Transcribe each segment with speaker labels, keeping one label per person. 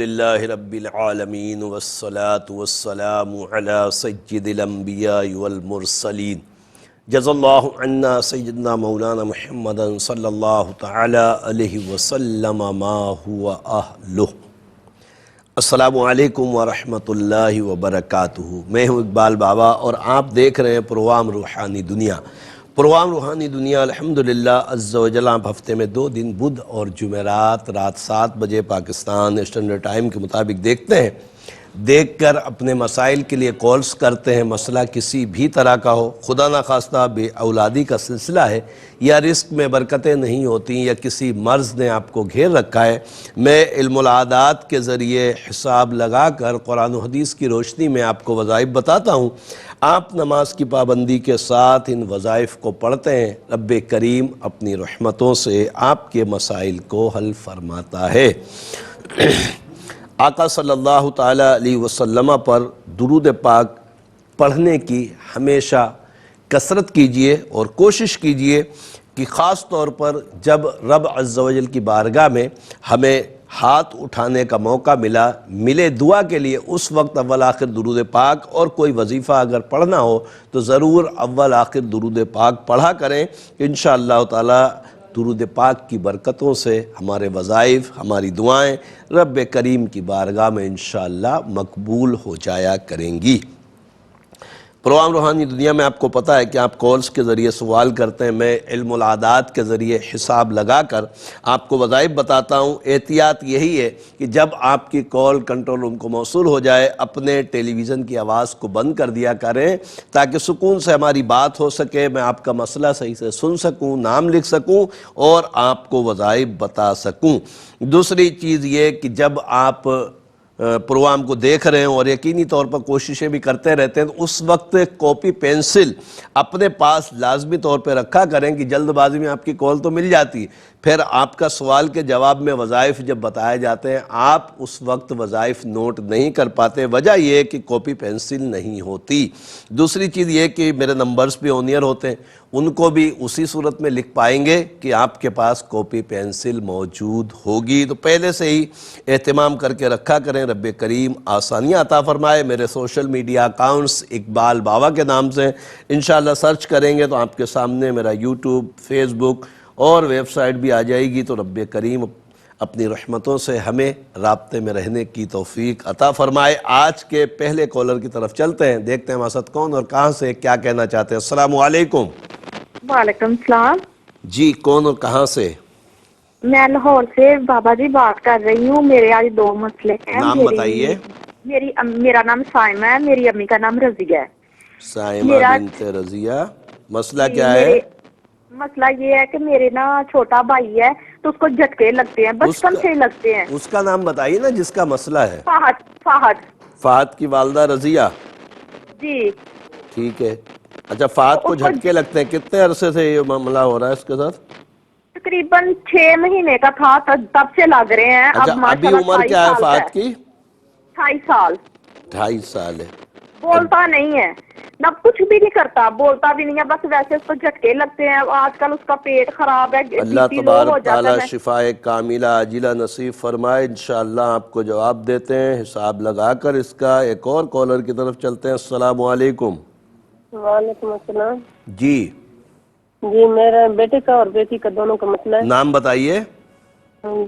Speaker 1: للہ رب العالمین والصلاة والسلام علی سید الانبیاء والمرسلین جزا اللہ عنا سیدنا مولانا محمد صلی اللہ تعالی علیہ وسلم ما هو اہلہ۔ السلام علیکم ورحمۃ اللہ وبرکاتہ۔ میں ہوں اقبال بابا اور آپ دیکھ رہے ہیں پروگرام روحانی دنیا۔ پروگرام روحانی دنیا الحمدللہ عز و جل آپ ہفتے میں 2 دن بدھ اور جمعرات رات 7 بجے پاکستان اسٹینڈرڈ ٹائم کے مطابق دیکھتے ہیں۔ دیکھ کر اپنے مسائل کے لیے کالز کرتے ہیں۔ مسئلہ کسی بھی طرح کا ہو، خدا نخواستہ بے اولادی کا سلسلہ ہے یا رزق میں برکتیں نہیں ہوتی یا کسی مرض نے آپ کو گھیر رکھا ہے، میں علم العادات کے ذریعے حساب لگا کر قرآن و حدیث کی روشنی میں آپ کو وظائف بتاتا ہوں۔ آپ نماز کی پابندی کے ساتھ ان وظائف کو پڑھتے ہیں، رب کریم اپنی رحمتوں سے آپ کے مسائل کو حل فرماتا ہے۔ آقا صلی اللہ تعالیٰ علیہ وسلم پر درود پاک پڑھنے کی ہمیشہ کثرت کیجئے اور کوشش کیجئے کہ خاص طور پر جب رب عز و جل کی بارگاہ میں ہمیں ہاتھ اٹھانے کا موقع ملے دعا کے لیے، اس وقت اول آخر درود پاک اور کوئی وظیفہ اگر پڑھنا ہو تو ضرور اول آخر درود پاک پڑھا کریں۔ انشاءاللہ تعالی درود پاک کی برکتوں سے ہمارے وظائف، ہماری دعائیں رب کریم کی بارگاہ میں انشاءاللہ مقبول ہو جایا کریں گی۔ پروگرام روحانی دنیا میں آپ کو پتہ ہے کہ آپ کالز کے ذریعے سوال کرتے ہیں، میں علم العادات کے ذریعے حساب لگا کر آپ کو وظائف بتاتا ہوں۔ احتیاط یہی ہے کہ جب آپ کی کال کنٹرول روم کو موصول ہو جائے، اپنے ٹیلی ویژن کی آواز کو بند کر دیا کریں تاکہ سکون سے ہماری بات ہو سکے، میں آپ کا مسئلہ صحیح سے سن سکوں، نام لکھ سکوں اور آپ کو وظائف بتا سکوں۔ دوسری چیز یہ کہ جب آپ پروگرام کو دیکھ رہے ہیں اور یقینی طور پر کوششیں بھی کرتے رہتے ہیں تو اس وقت کاپی پینسل اپنے پاس لازمی طور پہ رکھا کریں کہ جلد بازی میں آپ کی کال تو مل جاتی ہے، پھر آپ کا سوال کے جواب میں وظائف جب بتائے جاتے ہیں آپ اس وقت وظائف نوٹ نہیں کر پاتے، وجہ یہ ہے کہ کاپی پینسل نہیں ہوتی۔ دوسری چیز یہ کہ میرے نمبرز بھی آن ایئر ہوتے ہیں، ان کو بھی اسی صورت میں لکھ پائیں گے کہ آپ کے پاس کاپی پینسل موجود ہوگی، تو پہلے سے ہی اہتمام کر کے رکھا کریں۔ رب کریم آسانیاں عطا فرمائے۔ میرے سوشل میڈیا اکاؤنٹس اقبال بابا کے نام سے انشاءاللہ سرچ کریں گے تو آپ کے سامنے میرا یوٹیوب، فیس بک اور ویب سائٹ بھی آ جائے گی، تو رب کریم اپنی رحمتوں سے ہمیں رابطے میں رہنے کی توفیق عطا فرمائے۔ آج کے پہلے کالر کی طرف چلتے ہیں، دیکھتے ہیں ہمارے ساتھ کون اور کہاں سے کیا کہنا چاہتے ہیں۔ السلام علیکم۔
Speaker 2: وعلیکم السلام۔
Speaker 1: جی کون اور کہاں سے؟
Speaker 2: میں لاہور سے بابا جی بات کر رہی ہوں۔ میرے آج 2 مسئلے ہیں۔
Speaker 1: نام بتائیے۔
Speaker 2: میرا نام سائمہ ہے، میری امی کا نام رضیہ ہے۔
Speaker 1: سائمہ بنت رضیہ، مسئلہ کیا ہے؟
Speaker 2: مسئلہ یہ ہے کہ میرے نا چھوٹا بھائی ہے تو اس کو جھٹکے لگتے ہیں، بچپن سے ہی لگتے ہیں۔
Speaker 1: اس کا نام بتائیے نا جس کا مسئلہ ہے۔
Speaker 2: فہد
Speaker 1: کی والدہ رضیہ؟
Speaker 2: جی
Speaker 1: ٹھیک ہے۔ اچھا، فہد کو جھٹکے لگتے ہیں، کتنے عرصے سے یہ معاملہ ہو رہا ہے اس کے ساتھ؟
Speaker 2: تقریباً 6 مہینے کا تھا تب سے لگ رہے ہیں۔
Speaker 1: اچھا، ابھی عمر کیا ہے فہد کی؟
Speaker 2: 28 سال۔
Speaker 1: 28 سال ہے۔
Speaker 2: بولتا نہیں ہے نہ کچھ بھی نہیں کرتا، بولتا بھی نہیں ہے، بس ویسے اس کو جھٹکے لگتے ہیں۔ آج کل اس کا پیٹ خراب ہے،
Speaker 1: اللہ
Speaker 2: بی پی لو ہو
Speaker 1: تبارک
Speaker 2: جاتا
Speaker 1: تعالی
Speaker 2: ہے۔
Speaker 1: شفائے کاملہ عاجلہ نصیب فرمائے۔ انشاءاللہ آپ کو جواب دیتے ہیں حساب لگا کر اس کا۔ ایک اور کالر کی طرف چلتے ہیں۔ السلام علیکم۔
Speaker 3: وعلیکم السلام۔
Speaker 1: جی
Speaker 3: میرے بیٹے کا اور بیٹی کا دونوں کا مسئلہ ہے۔
Speaker 1: نام بتائیے۔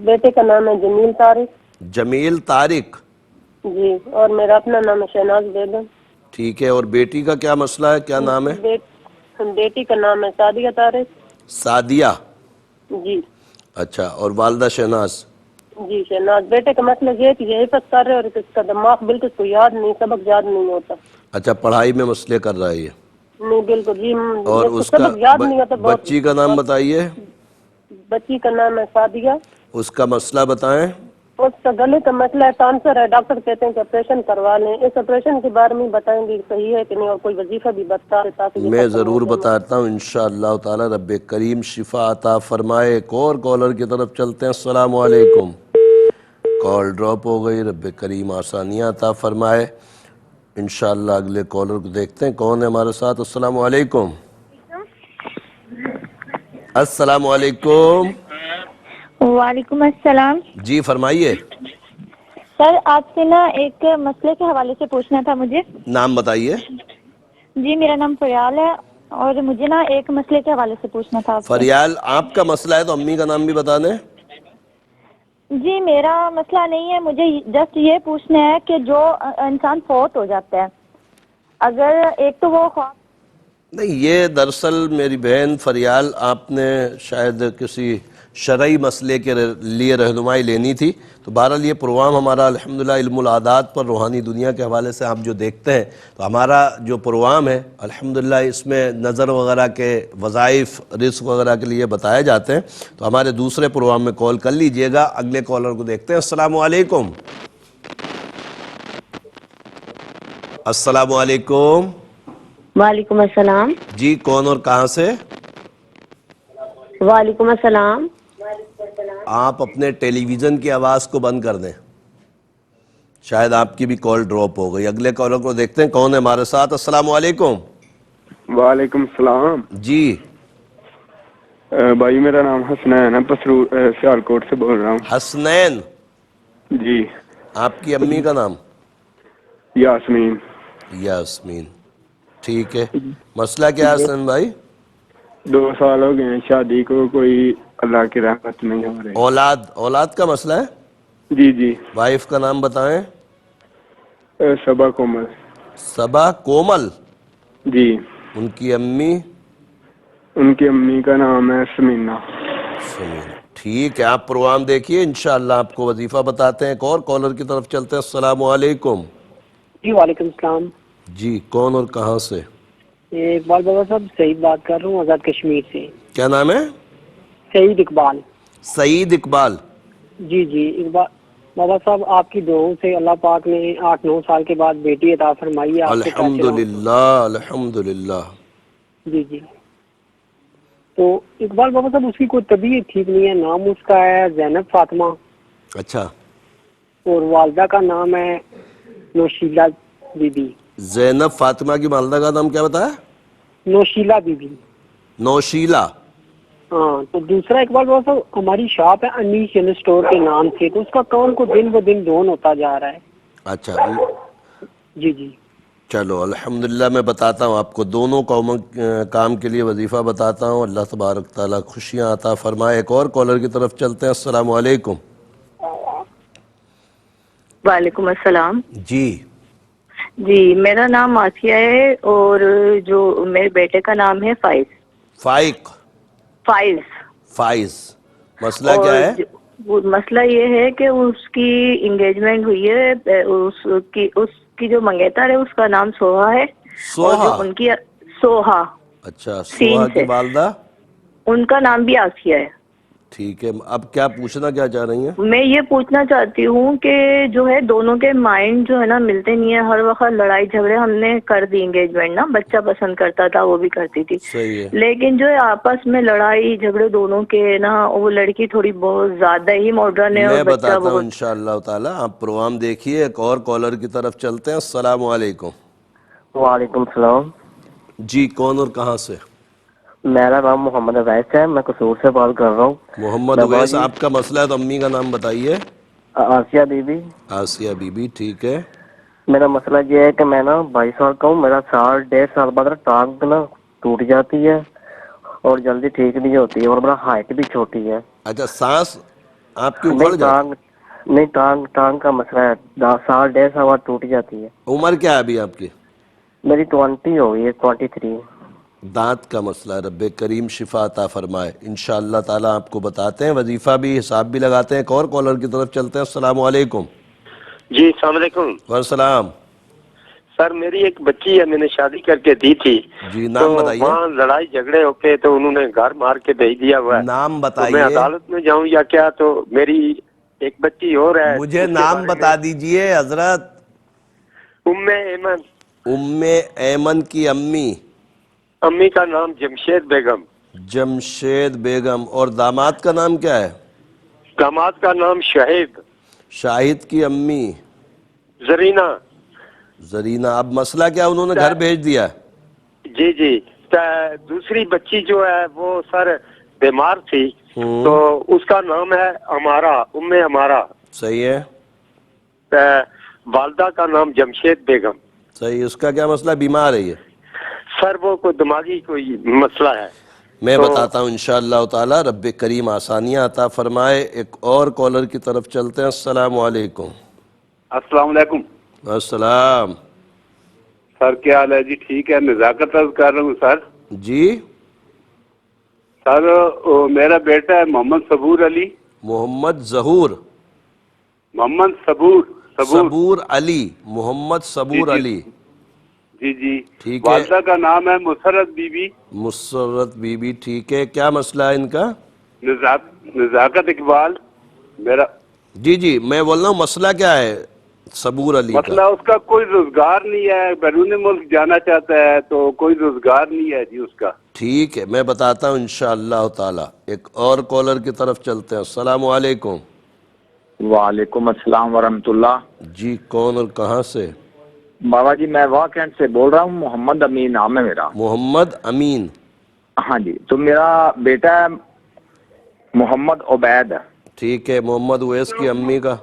Speaker 3: بیٹے کا نام ہے جمیل طارق۔
Speaker 1: جمیل طارق؟
Speaker 3: جی، اور میرا اپنا نام ہے شہناز بیگم۔
Speaker 1: ٹھیک ہے، اور بیٹی کا کیا مسئلہ ہے، کیا نام ہے؟
Speaker 3: بیٹی کا نام ہے سعدیہ طارق۔
Speaker 1: سعدیہ؟
Speaker 3: جی۔
Speaker 1: اچھا، اور والدہ شہناز؟
Speaker 3: جی شہناز۔ بیٹے کا مسئلہ یہ ہے کہ یہ حفظ کر رہے اور اس کا دماغ بالکل کو یاد نہیں، سبق یاد نہیں ہوتا۔
Speaker 1: اچھا، پڑھائی میں مسئلے کر رہا ہے یہ؟
Speaker 3: نہیں بالکل جی،
Speaker 1: اور اس کا
Speaker 3: سبق یاد نہیں ہوتا۔
Speaker 1: بچی کا نام بتائیے۔
Speaker 3: بچی کا نام ہے سعدیہ۔
Speaker 1: اس کا مسئلہ بتائیں۔
Speaker 3: اس کا گلے کا مسئلہ ہے، کینسر ہے، ڈاکٹر کہتے ہیں کہ آپریشن کروا لیں۔ اس آپریشن کے بارے میں بتائیں گے صحیح ہے کہ نہیں، اور کوئی وظیفہ بھی بتا دیں تاکہ
Speaker 1: میں ضرور بتاتا ہوں انشاءاللہ تعالی۔ رب کریم شفا عطا فرمائے۔ ایک اور کالر کی طرف چلتے ہیں۔ السلام علیکم۔ کال ڈراپ ہو گئی، رب کریم آسانیاں عطا فرمائے۔ انشاءاللہ اگلے کالر کو دیکھتے ہیں کون ہے ہمارے ساتھ۔ السلام علیکم۔ السلام علیکم۔
Speaker 2: وعلیکم السلام۔
Speaker 1: جی فرمائیے۔
Speaker 4: سر آپ سے نا ایک مسئلے کے حوالے سے پوچھنا تھا مجھے.
Speaker 1: نام بتائیے.
Speaker 4: جی میرا نام فریال ہے اور مجھے نا ایک مسئلے کے حوالے سے پوچھنا تھا آپ سے.
Speaker 1: فریال آپ کا مسئلہ ہے تو امی کا نام بھی بتا دیں.
Speaker 4: جی میرا مسئلہ نہیں ہے, مجھے جسٹ یہ پوچھنا ہے کہ جو انسان فوت ہو جاتا ہے, اگر ایک تو وہ خواب
Speaker 1: نہیں, یہ دراصل میری بہن فریال آپ نے شاید کسی شرعی مسئلے کے لیے رہنمائی لینی تھی. تو بہرحال یہ پروگرام ہمارا الحمدللہ علم العادات پر روحانی دنیا کے حوالے سے آپ جو دیکھتے ہیں, تو ہمارا جو پروگرام ہے الحمدللہ اس میں نظر وغیرہ کے وظائف رزق وغیرہ کے لیے بتائے جاتے ہیں. تو ہمارے دوسرے پروگرام میں کال کر لیجئے گا. اگلے کالر کو دیکھتے ہیں. السلام علیکم. السلام علیکم.
Speaker 5: وعلیکم السلام.
Speaker 1: جی کون اور کہاں سے؟
Speaker 5: وعلیکم السلام.
Speaker 1: آپ اپنے ٹیلی ویژن کی آواز کو بند کر دیں, شاید آپ کی بھی کال ڈراپ ہو گئی. اگلے کالر کو دیکھتے ہیں کون ہے ہمارے ساتھ. السلام علیکم.
Speaker 6: وعلیکم السلام.
Speaker 1: جی
Speaker 6: بھائی میرا نام حسنین ہے, سیالکوٹ سے بول رہا ہوں.
Speaker 1: حسنین.
Speaker 6: جی.
Speaker 1: آپ کی امی کا نام؟
Speaker 6: یاسمین.
Speaker 1: یاسمین. ٹھیک ہے, مسئلہ کیا ہے حسنین بھائی؟
Speaker 6: 2 سال ہو گئے ہیں شادی کو, کوئی اللہ کی رحمت نہیں ہو رہی.
Speaker 1: اولاد کا مسئلہ ہے؟
Speaker 6: جی جی.
Speaker 1: وائف کا نام بتائیں.
Speaker 6: صبا کومل.
Speaker 1: صبا کومل.
Speaker 6: جی.
Speaker 1: ان کی امی؟
Speaker 6: ان کی امی کا نام ہے سمینا.
Speaker 1: سمینا. ٹھیک ہے, آپ پروگرام دیکھیے, انشاءاللہ آپ کو وظیفہ بتاتے ہیں. ایک اور کالر کی طرف چلتے ہیں. السلام علیکم.
Speaker 7: جی وعلیکم السلام.
Speaker 1: جی کون اور کہاں سے؟
Speaker 7: اقبال بابا صاحب سعید بات کر رہا ہوں آزاد کشمیر سے.
Speaker 1: کیا نام ہے؟
Speaker 7: سعید اقبال.
Speaker 1: سعید اقبال.
Speaker 7: جی جی اقبال بابا صاحب, آپ کی دعاؤں سے اللہ پاک نے 8-9 سال کے بعد بیٹی عطا فرمائی ہے. آپ کے
Speaker 1: الحمدللہ الحمدللہ.
Speaker 7: جی جی. تو اقبال بابا صاحب اس کی کوئی طبیعت ٹھیک نہیں ہے. نام اس کا ہے زینب فاطمہ.
Speaker 1: اچھا.
Speaker 7: اور والدہ کا نام ہے نوشیلا بی بی.
Speaker 1: زینب فاطمہ کی والدہ کا نام کیا بتایا؟
Speaker 7: نوشیلا بی بی.
Speaker 1: نوشیلا.
Speaker 7: ہاں. تو دوسرا اقبال بابا صاحب ہماری شاپ ہے انیس جنرل اسٹور کے نام سے, تو اس کا کام کو دن ب دن ڈاؤن ہوتا جا رہا ہے.
Speaker 1: اچھا.
Speaker 7: جی جی.
Speaker 1: چلو الحمدللہ میں بتاتا ہوں آپ کو, دونوں کام کے لیے وظیفہ بتاتا ہوں. اللہ تبارک تعالیٰ خوشیاں عطا فرمائے. ایک اور کالر کی طرف چلتے ہیں. السلام علیکم.
Speaker 2: وعلیکم السلام.
Speaker 1: جی.
Speaker 2: جی میرا نام آسیہ ہے اور جو میرے بیٹے کا نام ہے فائز.
Speaker 1: فائق.
Speaker 2: فائز.
Speaker 1: فائز. مسئلہ کیا
Speaker 2: اور
Speaker 1: ہے؟
Speaker 2: مسئلہ یہ ہے کہ اس کی انگیجمنٹ ہوئی ہے, اس کی جو منگیتر ہے اس کا نام سوہا ہے. اور جو
Speaker 1: سوہا.
Speaker 2: ان کی سوہا
Speaker 1: اچھا.
Speaker 2: سین
Speaker 1: سوہا کی
Speaker 2: سے,
Speaker 1: والدہ؟
Speaker 2: ان کا نام بھی آسیہ ہے.
Speaker 1: ٹھیک ہے, اب کیا پوچھنا کیا چاہ رہی ہیں؟
Speaker 2: میں یہ پوچھنا چاہتی ہوں کہ جو ہے دونوں کے مائنڈ جو ہے نا ملتے نہیں ہیں. ہر وقت لڑائی جھگڑے, ہم نے کر دی انگیجمنٹ نا, بچہ پسند کرتا تھا وہ بھی کرتی تھی,
Speaker 1: صحیح ہے.
Speaker 2: لیکن جو ہے آپس میں لڑائی جھگڑے دونوں کے نا, وہ لڑکی تھوڑی بہت زیادہ ہی ماڈرن ہے اور
Speaker 1: میں
Speaker 2: بچہ
Speaker 1: بتاتا ہوں
Speaker 2: بہت.
Speaker 1: انشاءاللہ تعالیٰ, آپ پروگرام دیکھیے. ایک اور کالر کی طرف چلتے ہیں. السلام علیکم.
Speaker 8: وعلیکم السلام.
Speaker 1: جی کون اور کہاں سے؟
Speaker 8: میرا نام محمد اویس ہے, میں قصور سے بات کر رہا ہوں.
Speaker 1: محمد اویس. آپ کا مسئلہ ہے تو امی کا نام بتائیے.
Speaker 8: آسیہ بی بی.
Speaker 1: آسیہ بی بی. ٹھیک ہے.
Speaker 8: میرا مسئلہ یہ ہے کہ میں نا 22 سال کا ہوں. میرا 1.5 سال بعد ٹانگ نا ٹوٹ جاتی ہے اور جلدی ٹھیک نہیں ہوتی ہے, اور میرا ہائٹ بھی چھوٹی ہے.
Speaker 1: اچھا, سانس آپ کی اکھڑ
Speaker 8: نہیں
Speaker 1: جاتی؟
Speaker 8: ٹانگ کا مسئلہ ہے. 1.5 سال بعد ٹوٹ جاتی ہے.
Speaker 1: عمر کیا ہے ابھی آپ کی؟
Speaker 8: میری 20 ہو گئی ہے, 23.
Speaker 1: دانت کا مسئلہ ہے. رب کریم شفا عطا فرمائے. انشاءاللہ تعالیٰ آپ کو بتاتے ہیں, وظیفہ بھی حساب بھی لگاتے ہیں. ایک اور کالر کی طرف چلتے ہیں. السلام علیکم.
Speaker 9: جی السلام علیکم.
Speaker 1: والسلام.
Speaker 9: سر میری ایک بچی ہے, میں نے شادی کر کے دی تھی.
Speaker 1: جی
Speaker 9: تو
Speaker 1: نام بتائیے.
Speaker 9: وہاں لڑائی جھگڑے ہو کے تو انہوں نے گھر مار کے بھیج دیا ہوا ہے.
Speaker 1: نام
Speaker 9: تو میں
Speaker 1: بتائیے.
Speaker 9: عدالت میں جاؤں یا کیا؟ تو میری ایک بچی اور ہے,
Speaker 1: مجھے نام بتا دیجئے حضرت.
Speaker 9: ام ایمن.
Speaker 1: ام ایمن کی امی؟
Speaker 9: امی کا نام جمشید بیگم.
Speaker 1: جمشید بیگم. اور داماد کا نام کیا ہے؟
Speaker 9: داماد کا نام شاہد.
Speaker 1: شاہد کی امی؟
Speaker 9: زرینہ.
Speaker 1: زرینہ. اب مسئلہ کیا, انہوں نے گھر بھیج دیا؟
Speaker 9: جی جی. دوسری بچی جو ہے وہ سر بیمار تھی, تو اس کا نام ہے امارا, ام امارا.
Speaker 1: صحیح ہے.
Speaker 9: والدہ کا نام جمشید بیگم.
Speaker 1: صحیح. اس کا کیا مسئلہ؟ بیمار ہے یہ؟
Speaker 9: سر وہ کوئی دماغی کوئی مسئلہ ہے.
Speaker 1: میں بتاتا ہوں انشاءاللہ تعالی. رب کریم آسانیاں عطا فرمائے. ایک اور کالر کی طرف چلتے ہیں. السلام علیکم.
Speaker 10: السلام علیکم.
Speaker 1: السلام.
Speaker 10: سر کیا حال ہے جی؟ ٹھیک ہے. نزاکت عرض کر رہا ہوں سر.
Speaker 1: جی
Speaker 10: سر میرا بیٹا ہے محمد صبور علی.
Speaker 1: محمد ظہور.
Speaker 10: محمد صبور
Speaker 1: صبور علی. محمد صبور علی.
Speaker 10: جی جی.
Speaker 1: ٹھیک ہے.
Speaker 10: والدہ کا نام ہے مسرت بی بی.
Speaker 1: مسرت بی بی. ٹھیک ہے. کیا مسئلہ ہے ان کا؟
Speaker 10: نزاکت اقبال میرا.
Speaker 1: جی جی میں بول رہا ہوں مسئلہ کیا ہے صبور علی کا؟
Speaker 10: مسئلہ اس کا کوئی روزگار نہیں ہے. بیرون ملک جانا چاہتا ہے تو کوئی روزگار نہیں ہے جی اس کا.
Speaker 1: ٹھیک ہے میں بتاتا ہوں انشاءاللہ تعالی. ایک اور کالر کی طرف چلتے ہیں. السلام علیکم.
Speaker 11: وعلیکم السلام ورحمۃ اللہ.
Speaker 1: جی کون اور کہاں سے؟
Speaker 11: بابا جی میں واہ کینٹ سے بول رہا ہوں. محمد امین نام ہے میرا.
Speaker 1: محمد امین.
Speaker 11: ہاں جی. تو میرا بیٹا ہے محمد عبید.
Speaker 1: ٹھیک ہے. محمد اویس کی امی کا؟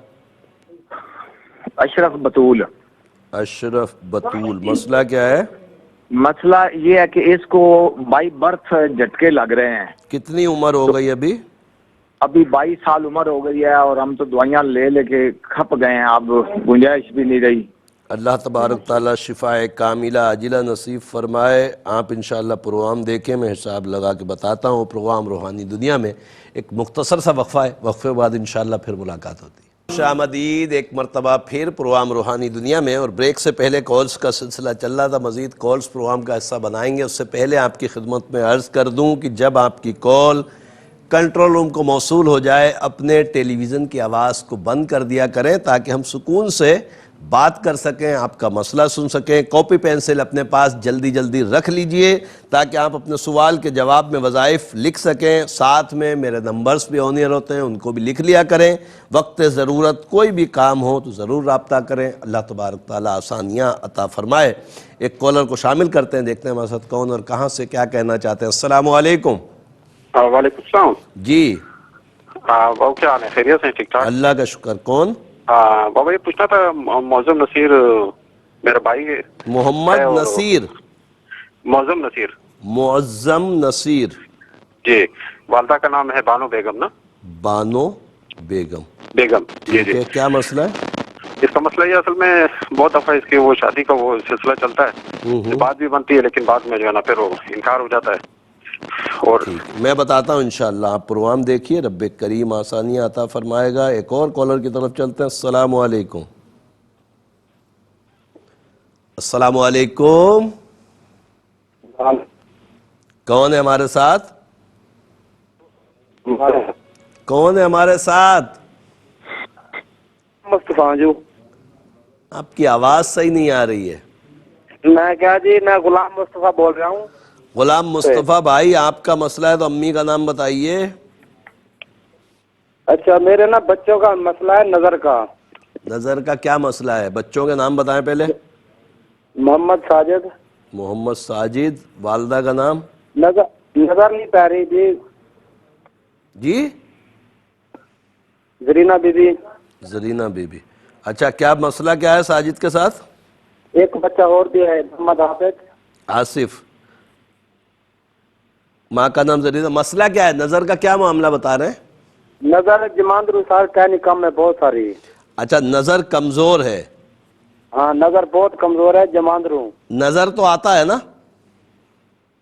Speaker 11: اشرف بطول.
Speaker 1: اشرف بطول. مسئلہ کیا ہے؟
Speaker 11: مسئلہ یہ ہے کہ اس کو بائی برتھ جھٹکے لگ رہے ہیں.
Speaker 1: کتنی عمر ہو گئی ابھی؟
Speaker 11: ابھی 22 سال عمر ہو گئی ہے اور ہم تو دوائیاں لے لے کے کھپ گئے ہیں. اب گنجائش بھی نہیں رہی.
Speaker 1: اللہ تبارک تعالیٰ شفاء کاملہ عاجلہ نصیب فرمائے. آپ انشاءاللہ پروگرام دیکھیں. میں حساب لگا کے بتاتا ہوں. پروگرام روحانی دنیا میں ایک مختصر سا وقفہ ہے. وقفے بعد انشاءاللہ پھر ملاقات ہوتی ہے. خوش آمدید ایک مرتبہ پھر پروگرام روحانی دنیا میں. اور بریک سے پہلے کالز کا سلسلہ چل رہا تھا. مزید کالز پروگرام کا حصہ بنائیں گے. اس سے پہلے آپ کی خدمت میں عرض کر دوں کہ جب آپ کی کال کنٹرول روم کو موصول ہو جائے اپنے ٹیلی ویژن کی آواز کو بند کر دیا کریں تاکہ ہم سکون سے بات کر سکیں, آپ کا مسئلہ سن سکیں. کاپی پینسل اپنے پاس جلدی جلدی رکھ لیجئے تاکہ آپ اپنے سوال کے جواب میں وظائف لکھ سکیں. ساتھ میں میرے نمبرز بھی آن ایئر ہوتے ہیں, ان کو بھی لکھ لیا کریں. وقت ضرورت کوئی بھی کام ہو تو ضرور رابطہ کریں. اللہ تبارک تعالیٰ آسانیاں عطا فرمائے. ایک کالر کو شامل کرتے ہیں, دیکھتے ہیں ہمارے ساتھ کون اور کہاں سے کیا کہنا چاہتے ہیں. السلام علیکم.
Speaker 12: وعلیکم السلام.
Speaker 1: جی
Speaker 12: بابو کیا حال ہے؟ خیریت سے؟ ٹھیک ٹھاک.
Speaker 1: اللہ کا شکر. کون؟
Speaker 12: بابا یہ پوچھنا تھا معظم نصیر میرا بھائی ہے.
Speaker 1: محمد نصیر.
Speaker 12: معظم نصیر.
Speaker 1: معظم نصیر.
Speaker 12: جی. والدہ کا نام ہے بانو بیگم نا؟
Speaker 1: بانو بیگم.
Speaker 12: بیگم. جی جی.
Speaker 1: کیا مسئلہ ہے
Speaker 12: اس کا؟ مسئلہ یہ اصل میں بہت دفعہ اس کی وہ شادی کا وہ سلسلہ چلتا ہے. بات بھی بنتی ہے لیکن بعد میں جو ہے نا پھر وہ انکار ہو جاتا ہے. اور
Speaker 1: میں بتاتا ہوں انشاءاللہ. آپ پروگرام دیکھیے. رب کریم آسانیاں عطا فرمائے گا. ایک اور کالر کی طرف چلتے ہیں. السلام علیکم. السلام علیکم. کون ہے ہمارے ساتھ؟ کون ہے ہمارے ساتھ؟
Speaker 13: مصطفیٰ. جو
Speaker 1: آپ کی آواز صحیح نہیں آ رہی ہے.
Speaker 13: میں کیا جی میں غلام مصطفیٰ بول رہا ہوں.
Speaker 1: غلام مصطفیٰ بھائی آپ کا مسئلہ ہے تو امی کا نام بتائیے.
Speaker 13: اچھا میرے نا بچوں کا مسئلہ ہے نظر کا.
Speaker 1: نظر کا کیا مسئلہ ہے؟ بچوں کے نام بتائیں پہلے.
Speaker 13: محمد ساجد.
Speaker 1: محمد ساجد. والدہ کا نام؟
Speaker 13: نظر نہیں پا رہی جی.
Speaker 1: جی
Speaker 13: زرینہ بی بی.
Speaker 1: زرینہ بی بی. اچھا کیا مسئلہ کیا ہے ساجد کے ساتھ؟
Speaker 13: ایک بچہ اور بھی ہے محمد حافظ.
Speaker 1: آصف. ماں کا نام زرینہ. مسئلہ کیا ہے؟ نظر کا کیا معاملہ بتا رہے ہیں؟
Speaker 13: نظر جماندرو سار کہنی کم ہے بہت ساری.
Speaker 1: اچھا نظر کمزور ہے.
Speaker 13: ہاں نظر بہت کمزور ہے جماندرو.
Speaker 1: نظر تو آتا ہے نا؟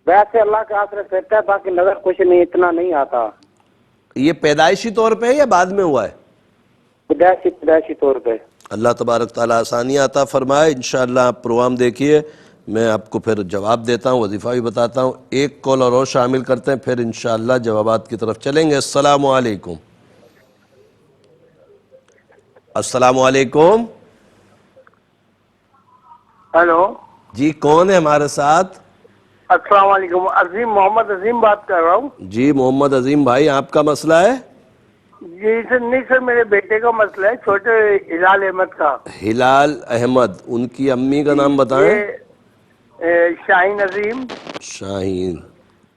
Speaker 13: ویسے اللہ کے آسرے کرتا ہے باقی نظر کچھ نہیں اتنا نہیں آتا.
Speaker 1: یہ پیدائشی طور پہ ہے یا بعد میں ہوا ہے؟
Speaker 13: پیدائشی طور پہ. اللہ
Speaker 1: تبارک تعالیٰ آسانیاں عطا فرمائے. انشاءاللہ آپ پروگرام دیکھیے. میں آپ کو پھر جواب دیتا ہوں, وظیفہ بھی بتاتا ہوں. ایک کال اور شامل کرتے ہیں پھر انشاءاللہ جوابات کی طرف چلیں گے. السلام علیکم. السلام علیکم.
Speaker 13: ہیلو.
Speaker 1: جی کون ہے ہمارے ساتھ؟
Speaker 13: السلام علیکم. عظیم محمد عظیم بات کر رہا ہوں.
Speaker 1: جی محمد عظیم بھائی آپ کا مسئلہ ہے؟
Speaker 13: جی سر نہیں سر میرے بیٹے کا مسئلہ ہے چھوٹے ہلال احمد کا.
Speaker 1: ہلال احمد. ان کی امی کا نام بتائیں.
Speaker 13: شاہین عظیم.
Speaker 1: شاہین.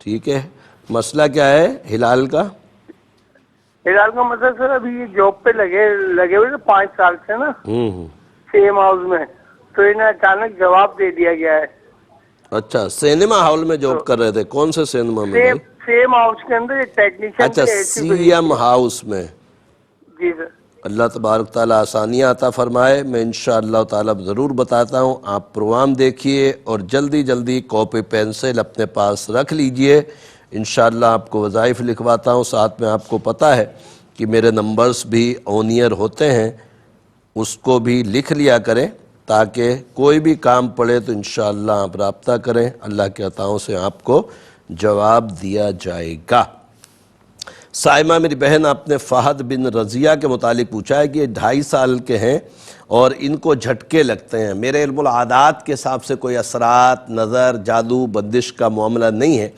Speaker 1: ٹھیک ہے. مسئلہ کیا ہے ہلال کا؟
Speaker 14: ہلال کا مطلب سر ابھی یہ جاب پہ لگے ہوئے 5 سال سے نا سیم ہاؤس میں، تو انہیں اچانک جواب دے دیا گیا ہے۔
Speaker 1: اچھا، سینما ہال میں جاب کر رہے تھے؟ کون سے سینما میں؟
Speaker 14: سیم ہاؤس کے اندر ٹیکنیشین۔
Speaker 1: اچھا، سیم ہاؤس میں۔
Speaker 14: جی سر۔
Speaker 1: اللہ تبارک تعالیٰ آسانیاں عطا فرمائے۔ میں انشاءاللہ تعالیٰ ضرور بتاتا ہوں، آپ پروگرام دیکھیے اور جلدی جلدی کاپی پینسل اپنے پاس رکھ لیجئے، انشاءاللہ آپ کو وظائف لکھواتا ہوں۔ ساتھ میں آپ کو پتہ ہے کہ میرے نمبرز بھی آن ایئر ہوتے ہیں، اس کو بھی لکھ لیا کریں تاکہ کوئی بھی کام پڑے تو انشاءاللہ آپ رابطہ کریں، اللہ کے عطاؤں سے آپ کو جواب دیا جائے گا۔ سائمہ میری بہن، آپ نے فہد بن رضیہ کے متعلق پوچھا ہے کہ یہ 2.5 سال کے ہیں اور ان کو جھٹکے لگتے ہیں۔ میرے علم العادات کے حساب سے کوئی اثرات، نظر، جادو، بندش کا معاملہ نہیں ہے۔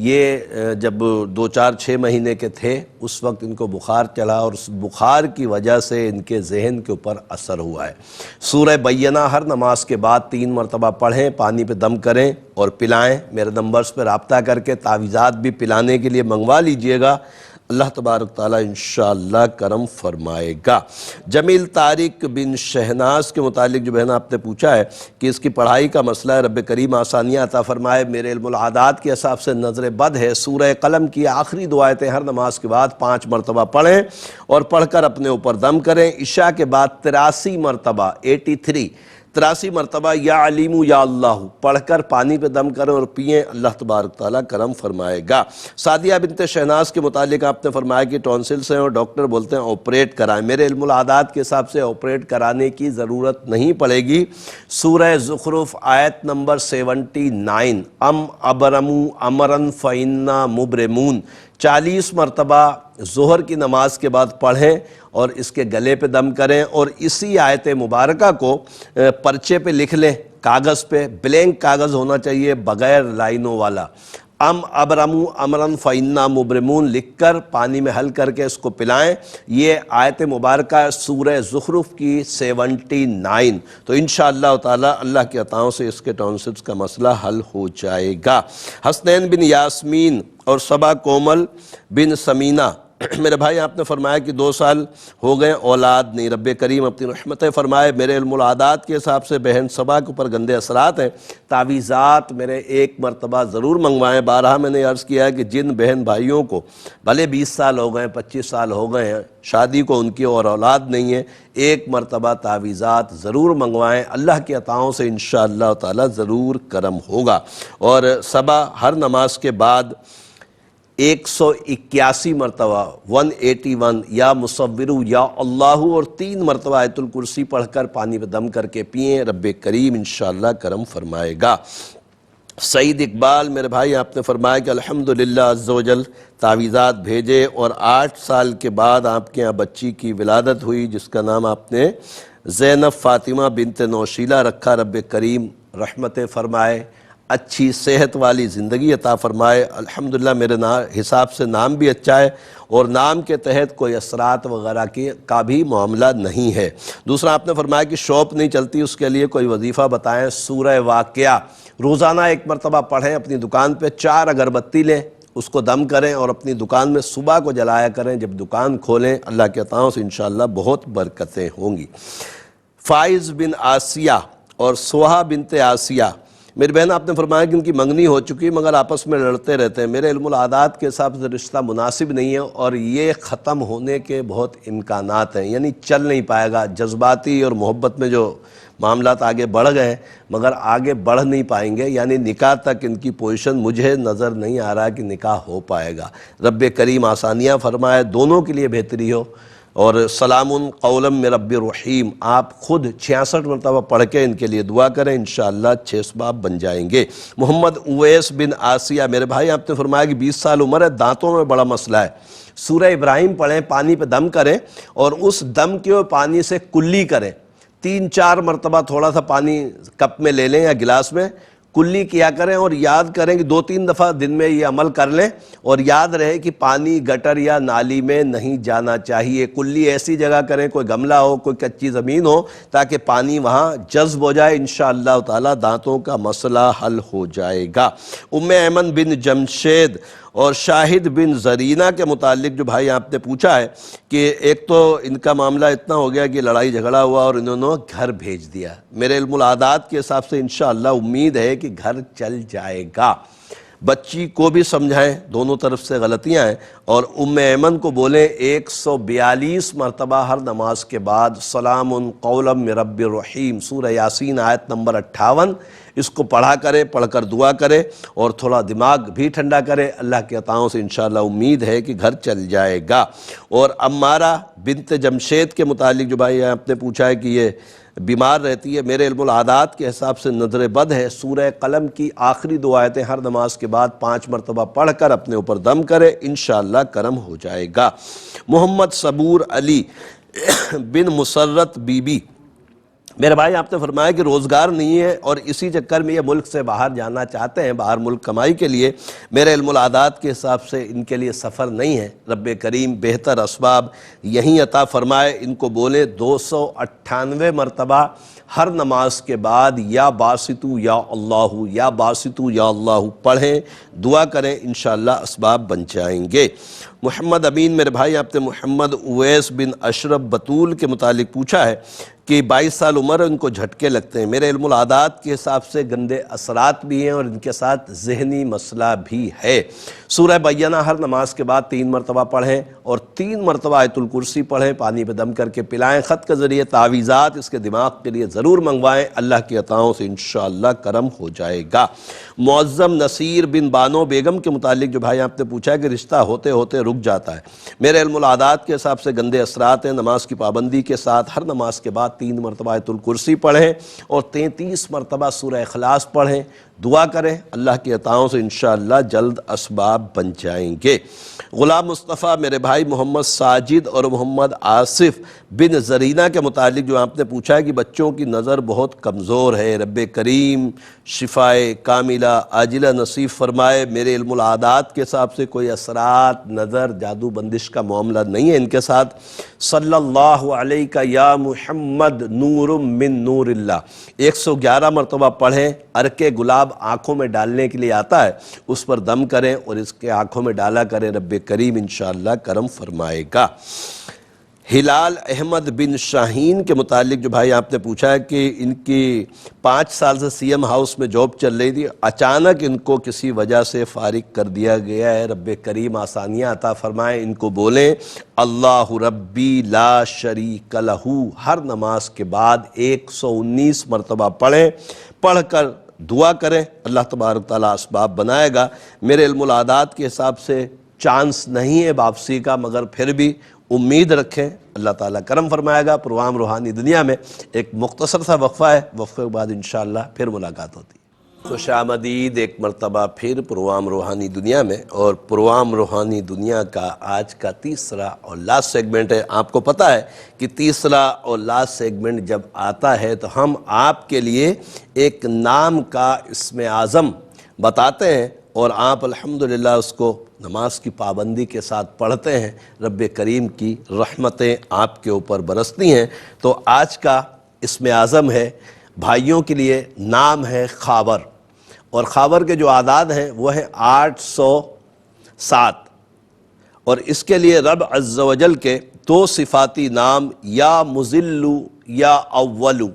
Speaker 1: یہ جب 2-4-6 مہینے کے تھے اس وقت ان کو بخار چلا اور اس بخار کی وجہ سے ان کے ذہن کے اوپر اثر ہوا ہے۔ سورہ بینہ ہر نماز کے بعد 3 مرتبہ پڑھیں، پانی پہ دم کریں اور پلائیں۔ میرے نمبرز پہ رابطہ کر کے تعویذات بھی پلانے کے لیے منگوا لیجئے گا، اللہ تبارک تعالیٰ انشاءاللہ کرم فرمائے گا۔ جمیل طارق بن شہناز کے متعلق جو بہن آپ نے پوچھا ہے کہ اس کی پڑھائی کا مسئلہ ہے، رب کریم آسانیاں عطا فرمائے۔ میرے علم العادات کے حساب سے نظر بد ہے۔ سورہ قلم کی آخری 2 آیتیں ہر نماز کے بعد 5 مرتبہ پڑھیں اور پڑھ کر اپنے اوپر دم کریں۔ عشاء کے بعد 83 مرتبہ 83 مرتبہ یا علیم یا اللہ پڑھ کر پانی پہ دم کریں اور پئیں، اللہ تبارک تعالیٰ کرم فرمائے گا۔ سعدیہ بنت شہناز کے متعلق آپ نے فرمایا کہ ٹونسلز ہیں اور ڈاکٹر بولتے ہیں آپریٹ کرائیں۔ میرے علم العادات کے حساب سے آپریٹ کرانے کی ضرورت نہیں پڑے گی۔ سورہ زخرف آیت نمبر 79، ام ابرموا امرا فإنا مبرمون 40 مرتبہ ظہر کی نماز کے بعد پڑھیں اور اس کے گلے پہ دم کریں اور اسی آیت مبارکہ کو پرچے پہ لکھ لیں، کاغذ پہ، بلینک کاغذ ہونا چاہیے بغیر لائنوں والا۔ ام ابرموا امرا فإنا مبرمون لکھ کر پانی میں حل کر کے اس کو پلائیں۔ یہ آیت مبارکہ سورہ زخرف کی 79۔ تو انشاءاللہ تعالی اللہ کے عطاؤں سے اس کے ٹونسلز کا مسئلہ حل ہو جائے گا۔ حسنین بن یاسمین اور صبا کومل بن سمینہ، میرے بھائی آپ نے فرمایا کہ 2 سال ہو گئے اولاد نہیں، رب کریم اپنی رحمتیں فرمائے۔ میرے علم العادات کے حساب سے بہن صبا کے اوپر گندے اثرات ہیں، تعویذات میرے 1 مرتبہ ضرور منگوائیں۔ بارہا میں نے عرض کیا ہے کہ جن بہن بھائیوں کو بھلے 20 سال ہو گئے 25 سال ہو گئے ہیں شادی کو، ان کی اور اولاد نہیں ہے، 1 مرتبہ تعویذات ضرور منگوائیں، اللہ کی عطاؤں سے انشاءاللہ تعالی ضرور کرم ہوگا۔ اور صبا ہر نماز کے بعد 181 مرتبہ 181 یا مصورو یا اللہ اور 3 مرتبہ آیت الکرسی پڑھ کر پانی پہ دم کر کے پئیں، رب کریم انشاءاللہ کرم فرمائے گا۔ سعید اقبال میرے بھائی آپ نے فرمایا کہ الحمدللہ عز و جل تعویذات بھیجے اور 8 سال کے بعد آپ کے یہاں بچی کی ولادت ہوئی جس کا نام آپ نے زینب فاطمہ بنت نوشیلہ رکھا، رب کریم رحمت فرمائے، اچھی صحت والی زندگی عطا فرمائے۔ الحمدللہ میرے حساب سے نام بھی اچھا ہے اور نام کے تحت کوئی اثرات وغیرہ کا بھی معاملہ نہیں ہے۔ دوسرا آپ نے فرمایا کہ شاپ نہیں چلتی، اس کے لیے کوئی وظیفہ بتائیں۔ سورہ واقعہ روزانہ 1 مرتبہ پڑھیں، اپنی دکان پہ 4 اگربتی لیں، اس کو دم کریں اور اپنی دکان میں صبح کو جلایا کریں جب دکان کھولیں، اللہ کے عطاؤں سے انشاءاللہ بہت برکتیں ہوں گی۔ فائز بن آسیہ اور سوہا بنت آسیہ، میری بہن آپ نے فرمایا کہ ان کی منگنی ہو چکی مگر آپس میں لڑتے رہتے ہیں، میرے علم العادات کے حساب سے رشتہ مناسب نہیں ہے اور یہ ختم ہونے کے بہت امکانات ہیں، یعنی چل نہیں پائے گا۔ جذباتی اور محبت میں جو معاملات آگے بڑھ گئے ہیں مگر آگے بڑھ نہیں پائیں گے، یعنی نکاح تک ان کی پوزیشن مجھے نظر نہیں آ رہا کہ نکاح ہو پائے گا۔ رب کریم آسانیاں فرمائے، دونوں کے لیے بہتری ہو۔ اور سلام قولا من رب الرحیم آپ خود 66 مرتبہ پڑھ کے ان کے لیے دعا کریں، انشاءاللہ 6 اسباب بن جائیں گے۔ محمد اویس بن آسیہ، میرے بھائی آپ نے فرمایا کہ 20 سال عمر ہے، دانتوں میں بڑا مسئلہ ہے، سورہ ابراہیم پڑھیں، پانی پہ دم کریں اور اس دم کے پانی سے کلی کریں، 3-4 مرتبہ تھوڑا سا پانی کپ میں لے لیں یا گلاس میں، کلی کیا کریں اور یاد کریں کہ 2-3 دفعہ دن میں یہ عمل کر لیں اور یاد رہے کہ پانی گٹر یا نالی میں نہیں جانا چاہیے۔ کلی ایسی جگہ کریں، کوئی گملہ ہو، کوئی کچی زمین ہو، تاکہ پانی وہاں جذب ہو جائے، انشاءاللہ تعالی دانتوں کا مسئلہ حل ہو جائے گا۔ ام ایمن بن جمشید اور شاہد بن زرینہ کے متعلق جو بھائی آپ نے پوچھا ہے کہ ایک تو ان کا معاملہ اتنا ہو گیا کہ لڑائی جھگڑا ہوا اور انہوں نے گھر بھیج دیا. میرے علم العادات کے حساب سے انشاءاللہ امید ہے کہ گھر چل جائے گا. بچی کو بھی سمجھائیں، دونوں طرف سے غلطیاں ہیں، اور ام ایمن کو بولیں 142 مرتبہ ہر نماز کے بعد سلام قولا من رب الرحیم سورہ یاسین آیت نمبر 58 اس کو پڑھا کرے، پڑھ کر دعا کرے اور تھوڑا دماغ بھی ٹھنڈا کرے. اللہ کے عطاؤں سے انشاءاللہ امید ہے کہ گھر چل جائے گا. اور عمارہ بنت جمشید کے متعلق جو بھائی آپ نے پوچھا ہے کہ یہ بیمار رہتی ہے، میرے علم العادات کے حساب سے نظر بد ہے. سورہ قلم کی آخری 2 آیتیں ہر نماز کے بعد 5 مرتبہ پڑھ کر اپنے اوپر دم کرے، انشاءاللہ کرم ہو جائے گا. محمد صبور علی بن مسرت بی بی، میرے بھائی آپ نے فرمایا کہ روزگار نہیں ہے اور اسی چکر میں یہ ملک سے باہر جانا چاہتے ہیں، باہر ملک کمائی کے لیے. میرے علم العادات کے حساب سے ان کے لیے سفر نہیں ہے. رب کریم بہتر اسباب یہیں عطا فرمائے. ان کو بولے 298 مرتبہ ہر نماز کے بعد یا باسطو یا اللہ یا باسطو یا اللہ پڑھیں، دعا کریں، انشاءاللہ اسباب بن جائیں گے. محمد امین، میرے بھائی آپ نے محمد اویس بن اشرف بطول کے متعلق پوچھا ہے کہ 22 سال عمر ان کو جھٹکے لگتے ہیں. میرے علم العادات کے حساب سے گندے اثرات بھی ہیں اور ان کے ساتھ ذہنی مسئلہ بھی ہے. سورہ بینہ ہر نماز کے بعد 3 مرتبہ پڑھیں اور 3 مرتبہ آیت الکرسی پڑھیں، پانی پہ دم کر کے پلائیں. خط کے ذریعے تعویذات اس کے دماغ کے لیے ضرور منگوائیں، اللہ کی عطاؤں سے انشاءاللہ کرم ہو جائے گا. معظم نصیر بن بانو بیگم کے متعلق جو بھائی آپ نے پوچھا ہے کہ رشتہ ہوتے ہوتے رک جاتا ہے. میرے علم العادات کے حساب سے گندے اثرات ہیں. نماز کی پابندی کے ساتھ ہر نماز کے بعد 3 مرتبہ آیت الکرسی پڑھیں اور 33 مرتبہ سورہ اخلاص پڑھیں، دعا کریں، اللہ کی عطاؤں سے انشاءاللہ جلد اسباب بن جائیں گے. غلام مصطفیٰ، میرے بھائی محمد ساجد اور محمد آصف بن زرینہ کے متعلق جو آپ نے پوچھا ہے کہ بچوں کی نظر بہت کمزور ہے، رب کریم شفائے کاملہ عاجلہ نصیب فرمائے. میرے علم العادات کے حساب سے کوئی اثرات، نظر، جادو بندش کا معاملہ نہیں ہے ان کے ساتھ. صلی اللہ علیہ یا محمد نور من نور اللہ 111 مرتبہ پڑھیں. عرق گلاب آنکھوں میں ڈالنے کے لیے آتا ہے، اس پر دم کریں اور اس کے آنکھوں میں ڈالا کریں، رب کریم انشاءاللہ کرم فرمائے گا. ہلال احمد بن شاہین کے متعلق جو بھائی آپ نے پوچھا ہے کہ ان کی 5 سال سے سی ایم ہاؤس میں جاب چل رہی تھی، اچانک ان کو کسی وجہ سے فارغ کر دیا گیا ہے. رب کریم آسانیاں عطا فرمائیں. ان کو بولیں اللہ ربی لا شریک لہ ہر نماز کے بعد 119 مرتبہ پڑھیں، پڑھ کر دعا کریں، اللہ تبارک تعالیٰ اسباب بنائے گا. میرے علم العادات کے حساب سے چانس نہیں ہے واپسی کا، مگر پھر بھی امید رکھیں، اللہ تعالیٰ کرم فرمائے گا. پروگرام روحانی دنیا میں ایک مختصر سا وقفہ ہے، وقفے کے بعد انشاءاللہ پھر ملاقات ہوتی ہے. خوش آمدید ایک مرتبہ پھر پروگرام روحانی دنیا میں، اور پروگرام روحانی دنیا کا آج کا تیسرا اور لاسٹ سیگمنٹ ہے. آپ کو پتہ ہے کہ تیسرا اور لاسٹ سیگمنٹ جب آتا ہے تو ہم آپ کے لیے ایک نام کا اسم اعظم بتاتے ہیں اور آپ الحمدللہ اس کو نماز کی پابندی کے ساتھ پڑھتے ہیں. رب کریم کی رحمتیں آپ کے اوپر برستی ہیں. تو آج کا اسم اعظم ہے بھائیوں کے لیے، نام ہے خاور، اور خاور کے جو اعداد ہیں وہ ہیں 807، اور اس کے لیے رب عز و جل کے 2 صفاتی نام یا مذلو یا اولو،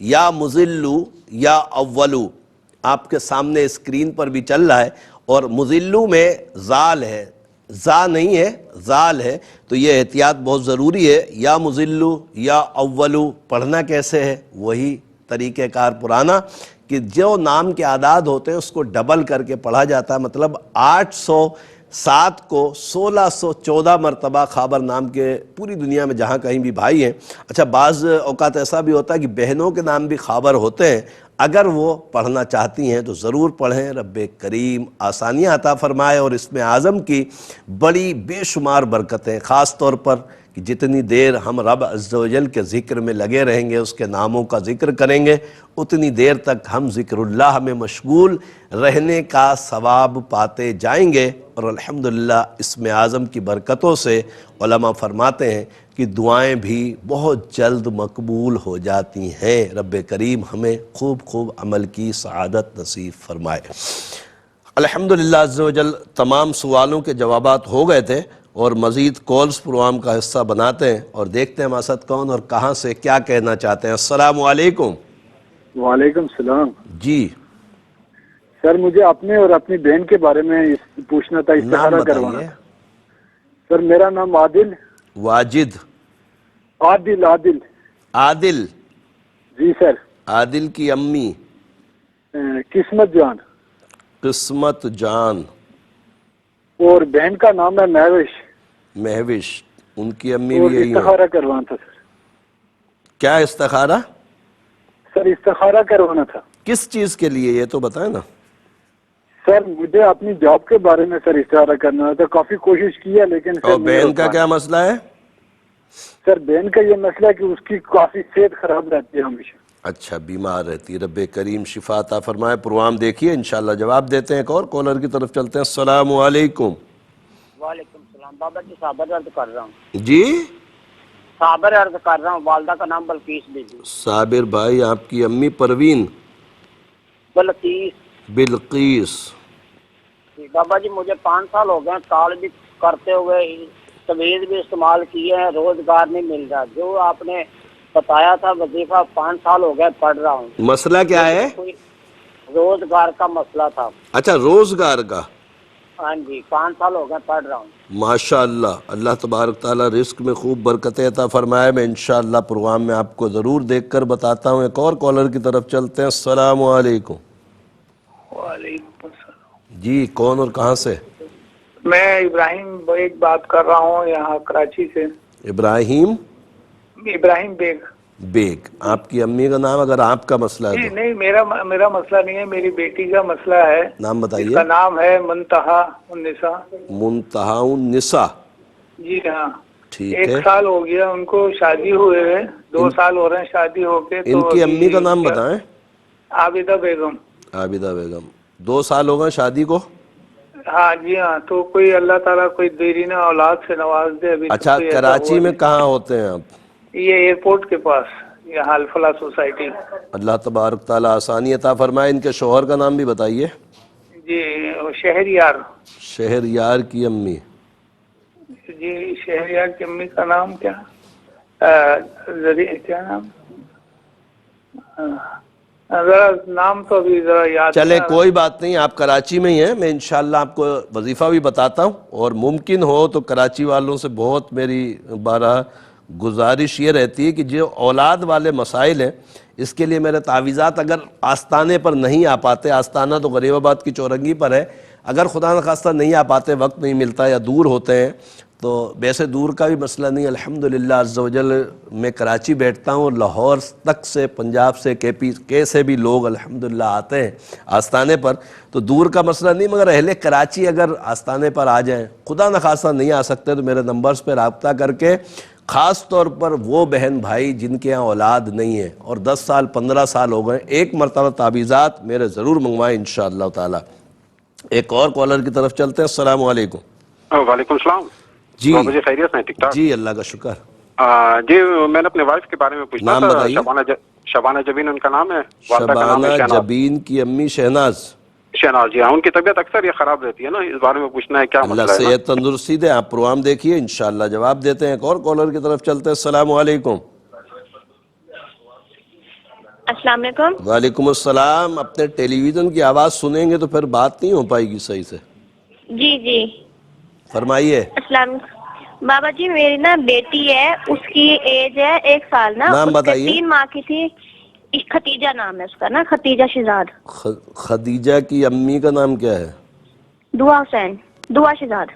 Speaker 1: یا مذلو یا اولو آپ کے سامنے اسکرین پر بھی چل رہا ہے. اور مذلو میں زال ہے، زا نہیں ہے، زال ہے، تو یہ احتیاط بہت ضروری ہے. یا مذلو یا اولو پڑھنا کیسے ہے؟ وہی طریقہ کار پرانا کہ جو نام کے اعداد ہوتے ہیں اس کو ڈبل کر کے پڑھا جاتا ہے. مطلب 807 کو 1614 مرتبہ خاور نام کے پوری دنیا میں جہاں کہیں بھی بھائی ہیں. اچھا بعض اوقات ایسا بھی ہوتا ہے کہ بہنوں کے نام بھی خاور ہوتے ہیں، اگر وہ پڑھنا چاہتی ہیں تو ضرور پڑھیں. رب کریم آسانیاں عطا فرمائے. اور اسم اعظم کی بڑی بے شمار برکتیں، خاص طور پر کہ جتنی دیر ہم رب عز و جل کے ذکر میں لگے رہیں گے، اس کے ناموں کا ذکر کریں گے، اتنی دیر تک ہم ذکر اللہ میں مشغول رہنے کا ثواب پاتے جائیں گے. اور الحمدللہ اسم اعظم کی برکتوں سے علماء فرماتے ہیں کہ دعائیں بھی بہت جلد مقبول ہو جاتی ہیں. رب کریم ہمیں خوب خوب عمل کی سعادت نصیب فرمائے. الحمدللہ عز و جل تمام سوالوں کے جوابات ہو گئے تھے، اور مزید کالز پروگرام کا حصہ بناتے ہیں اور دیکھتے ہیں ہمارے ساتھ کون اور کہاں سے کیا کہنا چاہتے ہیں۔ السلام علیکم۔
Speaker 15: وعلیکم السلام۔
Speaker 1: جی
Speaker 15: سر مجھے اپنے اور اپنی بہن کے بارے میں پوچھنا تھا،
Speaker 1: نام
Speaker 15: استخارہ کروانا۔
Speaker 1: بتائیے۔
Speaker 15: سر میرا نام عادل۔
Speaker 1: واجد؟
Speaker 15: عادل عادل۔
Speaker 1: عادل؟
Speaker 15: جی سر۔
Speaker 1: عادل کی امی؟
Speaker 15: قسمت جان۔
Speaker 1: قسمت جان۔
Speaker 15: اور بہن کا نام ہے مہوش۔
Speaker 1: مہوش، ان کی امی
Speaker 15: اور
Speaker 1: بھی یہی ہے؟
Speaker 15: استخارہ کروانا تھا سر۔
Speaker 1: کیا استخارہ؟
Speaker 15: سر استخارہ کروانا تھا۔
Speaker 1: کس چیز کے لیے یہ تو بتائیں نا۔
Speaker 15: سر مجھے اپنی جاب کے بارے میں سر استخارہ کرنا تھا، کافی کوشش کی ہے لیکن
Speaker 1: اور بہن کا کیا مسئلہ ہے؟
Speaker 15: سر بہن کا یہ مسئلہ ہے کہ اس کی کافی صحت خراب رہتی ہے ہمیشہ۔
Speaker 1: اچھا، بیمار رہتی ہے، رب کریم شفا عطا فرمائے۔ پروگرام دیکھیے انشاءاللہ جواب دیتے ہیں۔ ایک اور کالر کی طرف چلتے ہیں۔ السلام علیکم۔
Speaker 13: وعلیکم السلام بابا جی، صابر عرض کر رہا ہوں۔
Speaker 1: جی
Speaker 13: صابر عرض کر رہا ہوں، والدہ کا نام بلقیس بیوی۔
Speaker 1: صابر بھائی، آپ کی امی پروین؟
Speaker 13: بلقیس۔
Speaker 1: بلقیس۔
Speaker 13: جی بابا جی، مجھے 5 سال ہو گئے کال بھی کرتے ہوئے، طویل بھی استعمال کیے ہیں، روزگار نہیں مل رہا۔ جو آپ نے بتایا تھا وظیفہ 5 سال ہو گئے پڑھ رہا ہوں۔
Speaker 1: مسئلہ کیا ہے؟
Speaker 13: روزگار کا مسئلہ تھا۔
Speaker 1: اچھا، روزگار کا۔
Speaker 13: ہاں جی، 5 سال ہو گئے پڑھ رہا ہوں۔
Speaker 1: ماشاءاللہ، اللہ تبارک تعالیٰ رزق میں خوب برکتیں عطا فرمائے۔ میں انشاءاللہ پروگرام میں آپ کو ضرور دیکھ کر بتاتا ہوں۔ ایک اور کالر کی طرف چلتے ہیں۔ السلام علیکم۔
Speaker 14: وعلیکم السلام۔
Speaker 1: جی کون اور کہاں سے؟
Speaker 14: میں ابراہیم بیگ بات کر رہا ہوں، یہاں کراچی سے۔
Speaker 1: ابراہیم
Speaker 14: بیگ۔
Speaker 1: بیگ، آپ کی امی کا نام اگر آپ کا مسئلہ ہے تو؟
Speaker 14: نہیں، میرا مسئلہ نہیں ہے، میری بیٹی کا مسئلہ ہے۔
Speaker 1: نام بتائیے۔
Speaker 14: اس کا نام ہے منتہا النساء۔
Speaker 1: منتہا النساء۔
Speaker 14: جی ہاں،
Speaker 1: ٹھیک ہے۔
Speaker 14: 1 سال ہو گیا ان کو شادی ہوئے ہیں، 2 سال ہو رہے ہیں شادی ہو کے۔
Speaker 1: ان کی امی کا نام بتائیں۔
Speaker 14: عابدہ بیگم۔
Speaker 1: عابدہ بیگم، 2 سال ہو گئے شادی کو؟
Speaker 14: ہاں جی ہاں، تو کوئی اللہ تعالیٰ کوئی دیرینہ اولاد سے نواز دے۔ ابھی
Speaker 1: اچھا، کراچی میں کہاں ہوتے ہیں آپ؟
Speaker 14: یہ ایئرپورٹ کے پاس، یہاں الفلاح سوسائٹی۔
Speaker 1: اللہ تبارک تعالیٰ آسانی عطا فرمائے۔ ان کے شوہر کا نام بھی بتائیے۔
Speaker 14: جی شہریار۔
Speaker 1: شہریار کی امی؟
Speaker 14: جی شہریار کی امی کا نام کیا نام؟ ذرا نام تو ابھی ذرا یاد
Speaker 1: چلے کوئی بات نہیں، آپ کراچی میں ہی ہیں، میں انشاءاللہ آپ کو وظیفہ بھی بتاتا ہوں، اور ممکن ہو تو کراچی والوں سے بہت میری بارہ گزارش یہ رہتی ہے کہ جو اولاد والے مسائل ہیں اس کے لیے میرے تعویذات اگر آستانے پر نہیں آ پاتے، آستانہ تو غریب آباد کی چورنگی پر ہے، اگر خدا نخواستہ نہیں آ پاتے، وقت نہیں ملتا یا دور ہوتے ہیں، تو ویسے دور کا بھی مسئلہ نہیں، الحمدللہ عز و جل میں کراچی بیٹھتا ہوں، لاہور تک سے، پنجاب سے، کے سے بھی لوگ الحمدللہ آتے ہیں آستانے پر، تو دور کا مسئلہ نہیں، مگر اہل کراچی اگر آستانے پر آ جائیں، خدا نخواستہ نہیں آ سکتے تو میرے نمبرز پہ رابطہ کر کے، خاص طور پر وہ بہن بھائی جن کے یہاں اولاد نہیں ہے اور 10 سال 15 سال ہو گئے، ایک مرتبہ تعویذات میرے ضرور منگوائیں انشاءاللہ تعالی۔ ایک اور کالر کی طرف چلتے ہیں۔ السلام علیکم۔
Speaker 12: وعلیکم السلام۔
Speaker 1: جی
Speaker 12: مجھے خیریت سے ٹھیک ٹھاک؟
Speaker 1: جی اللہ کا شکر۔
Speaker 12: جی میں نے اپنے وائف کے بارے میں پوچھنا
Speaker 1: نام
Speaker 12: تھا۔
Speaker 1: بتائیے۔
Speaker 12: شبانہ جبین ان کا نام ہے، والدہ کا نام ہے
Speaker 1: شبانہ
Speaker 12: شہناز۔
Speaker 1: جبین کی امی شہناز؟
Speaker 12: شہناز جی ہاں، ان کی طبیعت اکثر یہ خراب رہتی ہے نا، اس بارے میں پوچھنا ہے کیا مسئلہ
Speaker 1: اللہ
Speaker 12: ہے نا؟
Speaker 1: صحت تندرستی دے۔ آپ پروگرام دیکھیے انشاءاللہ جواب دیتے ہیں۔ ایک اور کالر کی طرف چلتے ہیں۔ السلام علیکم۔
Speaker 16: السلام علیکم۔
Speaker 1: وعلیکم السلام۔ اپنے ٹیلی ویژن کی آواز سنیں گے تو پھر بات نہیں ہو پائے گی صحیح سے۔
Speaker 16: جی جی
Speaker 1: فرمائیے۔
Speaker 16: السلام بابا جی، میری نا بیٹی ہے، اس کی ایج ہے 1 سال نا،
Speaker 1: نام
Speaker 16: اس کے
Speaker 1: بتائیے۔
Speaker 16: 3 ماہ کی تھی، ختیجہ نام ہے اس کا نا، ختیجہ شہزاد۔
Speaker 1: خدیجہ کی امی کا نام کیا ہے؟
Speaker 16: دعا حسین، دعا شہزاد۔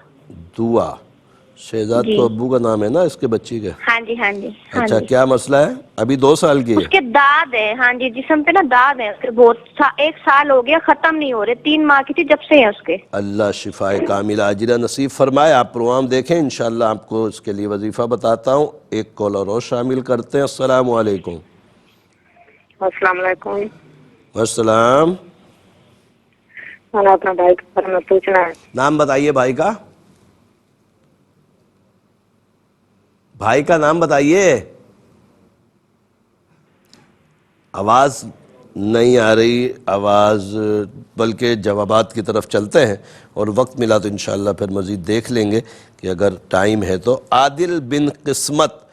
Speaker 1: دعا شہزاد
Speaker 16: جی
Speaker 1: تو ابو کا نام ہے نا اس کے بچی کے؟
Speaker 16: ہاں جی ہاں جی ہاں
Speaker 1: اچھا،
Speaker 16: جی۔
Speaker 1: کیا مسئلہ ہے؟ ابھی 2 سال کی
Speaker 16: اس
Speaker 1: ہے؟
Speaker 16: کے داد ہے، ہاں جی، جسم پہ نا داد ہے اس کے بہت، 1 سال ہو گیا، ختم نہیں ہو رہے، 3 ماہ کی تھی جب سے ہے اس کے۔
Speaker 1: اللہ شفائے کاملہ عاجلہ نصیب فرمائے۔ آپ پروگرام دیکھیں انشاءاللہ آپ کو اس کے لیے وظیفہ بتاتا ہوں۔ ایک کالر اور شامل کرتے ہیں۔ السلام علیکم۔
Speaker 3: السلام علیکم۔
Speaker 1: السلام۔
Speaker 3: میں نے اپنا بھائی کے بارے میں پوچھنا ہے۔
Speaker 1: نام بتائیے بھائی کا۔ بھائی کا نام بتائیے، آواز نہیں آ رہی آواز، بلکہ جوابات کی طرف چلتے ہیں اور وقت ملا تو انشاءاللہ پھر مزید دیکھ لیں گے کہ اگر ٹائم ہے تو۔ عادل بن قسمت،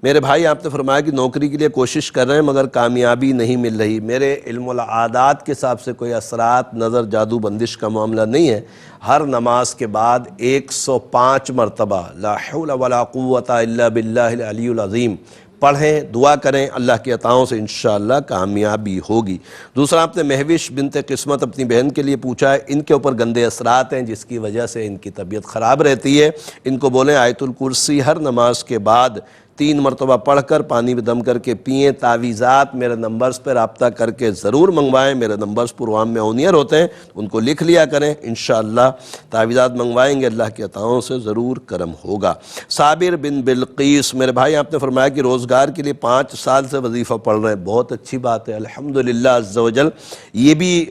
Speaker 1: میرے بھائی آپ نے فرمایا کہ نوکری کے لیے کوشش کر رہے ہیں مگر کامیابی نہیں مل رہی، میرے علم العادات کے حساب سے کوئی اثرات، نظر، جادو، بندش کا معاملہ نہیں ہے، ہر نماز کے بعد 105 مرتبہ لا حول ولا قوت الا باللہ العلی العظیم پڑھیں، دعا کریں، اللہ کی عطاؤں سے انشاءاللہ کامیابی ہوگی۔ دوسرا آپ نے مہوش بنت قسمت اپنی بہن کے لیے پوچھا ہے، ان کے اوپر گندے اثرات ہیں جس کی وجہ سے ان کی طبیعت خراب رہتی ہے، ان کو بولیں آیت الکرسی ہر نماز کے بعد 3 مرتبہ پڑھ کر پانی میں دم کر کے پئیں۔ تعویذات میرے نمبرز پر رابطہ کر کے ضرور منگوائیں، میرے نمبرز پروگرام میں اونیئر ہوتے ہیں، ان کو لکھ لیا کریں، انشاءاللہ تعویذات منگوائیں گے، اللہ کی عطاؤں سے ضرور کرم ہوگا۔ صابر بن بلقیس، میرے بھائی آپ نے فرمایا کہ روزگار کے لیے 5 سال سے وظیفہ پڑھ رہے ہیں، بہت اچھی بات ہے، الحمدللہ عز و جل۔ یہ بھی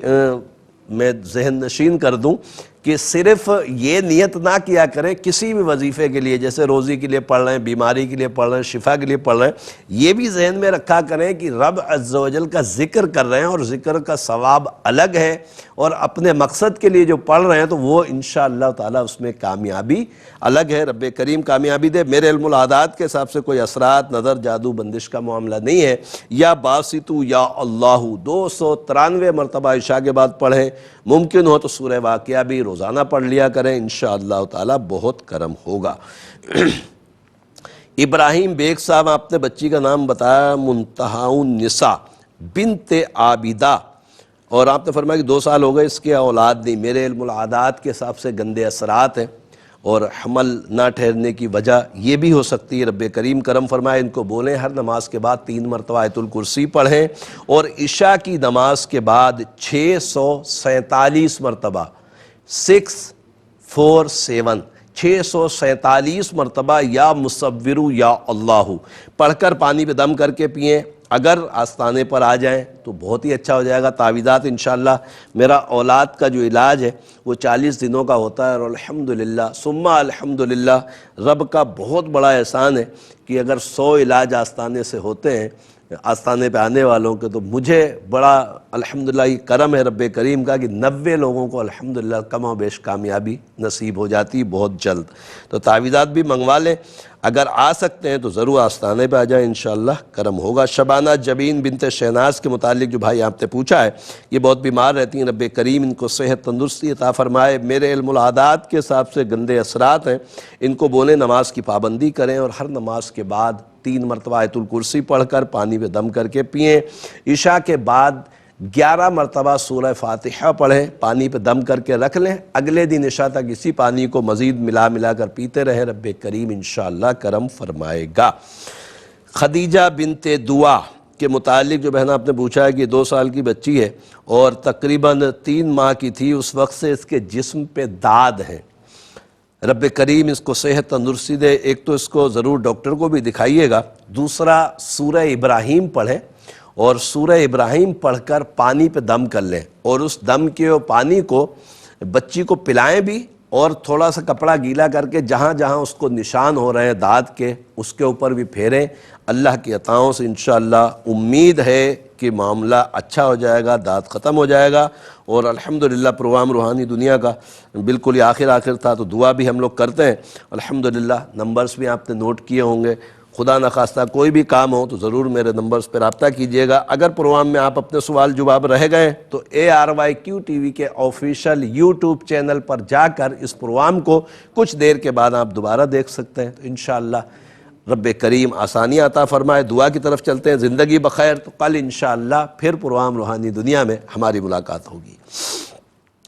Speaker 1: میں ذہن نشین کر دوں کہ صرف یہ نیت نہ کیا کریں کسی بھی وظیفے کے لیے، جیسے روزی کے لیے پڑھ رہے ہیں، بیماری کے لیے پڑھ رہے ہیں، شفا کے لیے پڑھ رہے ہیں، یہ بھی ذہن میں رکھا کریں کہ رب عز و جل کا ذکر کر رہے ہیں اور ذکر کا ثواب الگ ہے، اور اپنے مقصد کے لیے جو پڑھ رہے ہیں تو وہ انشاءاللہ تعالی اس میں کامیابی الگ ہے، رب کریم کامیابی دے۔ میرے علم العادات کے حساب سے کوئی اثرات، نظر، جادو، بندش کا معاملہ نہیں ہے۔ یا باسطو یا اللہ 293 مرتبہ عشاء کے بعد پڑھیں، ممکن ہو تو سورہ واقعہ بھی روزانہ پڑھ لیا کریں، انشاءاللہ تعالی بہت کرم ہوگا۔ ابراہیم بیگ صاحب آپ نے بچی کا نام بتایا منتہا النساء بنت عابدہ، اور آپ نے فرمایا کہ 2 سال ہو گئے اس کی اولاد نہیں، میرے علم العادات کے حساب سے گندے اثرات ہیں اور حمل نہ ٹھہرنے کی وجہ یہ بھی ہو سکتی ہے، رب کریم کرم فرمائے، ان کو بولیں ہر نماز کے بعد 3 مرتبہ آیت الکرسی پڑھیں، اور عشاء کی نماز کے بعد 647 مرتبہ 647 647 مرتبہ یا مصورو یا اللہ پڑھ کر پانی پہ دم کر کے پئیں۔ اگر آستانے پر آ جائیں تو بہت ہی اچھا ہو جائے گا۔ تعویذات انشاءاللہ، میرا اولاد کا جو علاج ہے وہ 40 دنوں کا ہوتا ہے، اور الحمدللہ ثم الحمدللہ رب کا بہت بڑا احسان ہے کہ اگر 100 علاج آستانے سے ہوتے ہیں، آستانے پہ آنے والوں کے، تو مجھے بڑا الحمدللہ یہ کرم ہے رب کریم کا کہ 90 لوگوں کو الحمدللہ کم و بیش کامیابی نصیب ہو جاتی بہت جلد۔ تو تعویذات بھی منگوا لیں، اگر آ سکتے ہیں تو ضرور آستانے پہ آ جائیں، انشاءاللہ کرم ہوگا۔ شبانہ جبین بنت شہناز کے متعلق جو بھائی آپ نے پوچھا ہے، یہ بہت بیمار رہتی ہیں، رب کریم ان کو صحت تندرستی عطا فرمائے۔ میرے علم العادات کے حساب سے گندے اثرات ہیں، ان کو بولیں نماز کی پابندی کریں، اور ہر نماز کے بعد 3 مرتبہ آیت الکرسی پڑھ کر پانی پہ دم کر کے پئیں۔ عشاء کے بعد 11 مرتبہ سورہ فاتحہ پڑھیں، پانی پہ دم کر کے رکھ لیں، اگلے دن عشاء تک اسی پانی کو مزید ملا کر پیتے رہیں، رب کریم انشاءاللہ کرم فرمائے گا۔ خدیجہ بنت دعا کے متعلق جو بہن آپ نے پوچھا ہے کہ 2 سال کی بچی ہے اور تقریباً 3 ماہ کی تھی، اس وقت سے اس کے جسم پہ داد ہیں، رب کریم اس کو صحت تندرستی دے۔ ایک تو اس کو ضرور ڈاکٹر کو بھی دکھائیے گا، دوسرا سورہ ابراہیم پڑھیں، اور سورہ ابراہیم پڑھ کر پانی پہ دم کر لیں، اور اس دم کے پانی کو بچی کو پلائیں بھی، اور تھوڑا سا کپڑا گیلا کر کے جہاں جہاں اس کو نشان ہو رہے ہیں داد کے، اس کے اوپر بھی پھیریں۔ اللہ کی عطاؤں سے انشاءاللہ امید ہے کہ معاملہ اچھا ہو جائے گا، داد ختم ہو جائے گا، اور الحمدللہ پروگرام روحانی دنیا کا بالکل ہی آخر تھا تو دعا بھی ہم لوگ کرتے ہیں الحمدللہ۔ نمبرز بھی آپ نے نوٹ کیے ہوں گے، خدا نخواستہ کوئی بھی کام ہو تو ضرور میرے نمبرز پہ رابطہ کیجئے گا۔ اگر پروگرام میں آپ اپنے سوال جواب رہ گئے تو ARYQ TV کے آفیشیل YouTube چینل پر جا کر اس پروگرام کو کچھ دیر کے بعد آپ دوبارہ دیکھ سکتے ہیں، تو انشاءاللہ رب کریم آسانیاں عطا فرمائے۔ دعا کی طرف چلتے ہیں، زندگی بخیر، تو کل انشاءاللہ پھر پروگرام روحانی دنیا میں ہماری ملاقات ہوگی۔